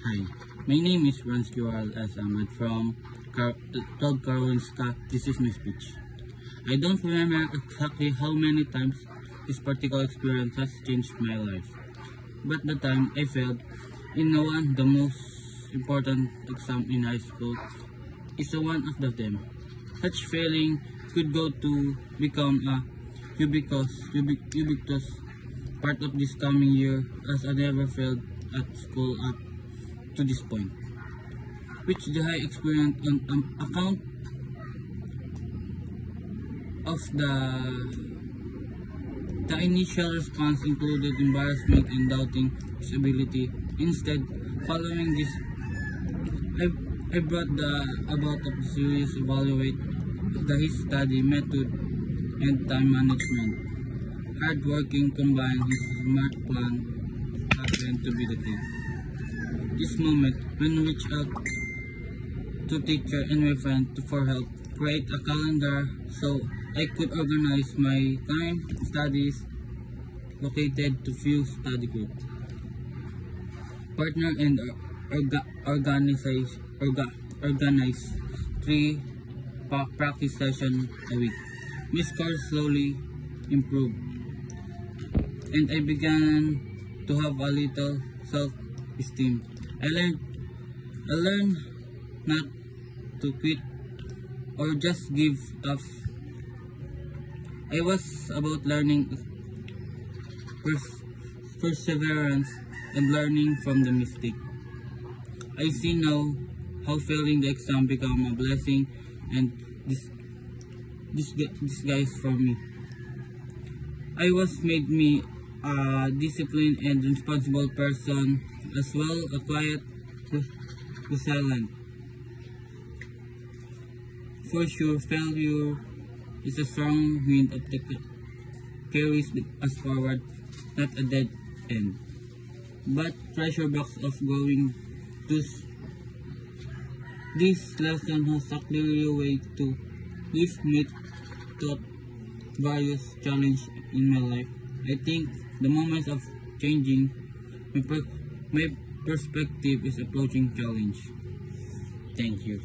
Hi, my name is Franz Joel S. Ahmed from 12 Karolinska. This is my speech. I don't remember exactly how many times this particular experience has changed my life, but the time I failed in the most important exam in high school is one of them. Such failing could go to become a ubiquitous part of this coming year, as I never failed at school up to this point, which the high experience on account of the initial response included embarrassment and doubting his ability. Instead, following this, I brought about a serious evaluate his study method and time management. Hard working combined his smart plan happened to be the key. This moment, when I reached out to teacher and my friend for help, create a calendar so I could organize my time, studies, located to few study group, partner and organize 3 practice sessions a week. My scores slowly improved, and I began to have a little self-esteem. I learned not to quit or just give up. I was about learning perseverance and learning from the mistake. I see now how failing the exam became a blessing and disguise for me. I was made me a disciplined and responsible person, as well a quiet, resilient. For sure, failure is a strong wind that carries us forward, not a dead end, but treasure box of going to. This lesson has a clear way to live me taught various challenges in my life. I think the moments of changing my perspective is approaching challenge. Thank you.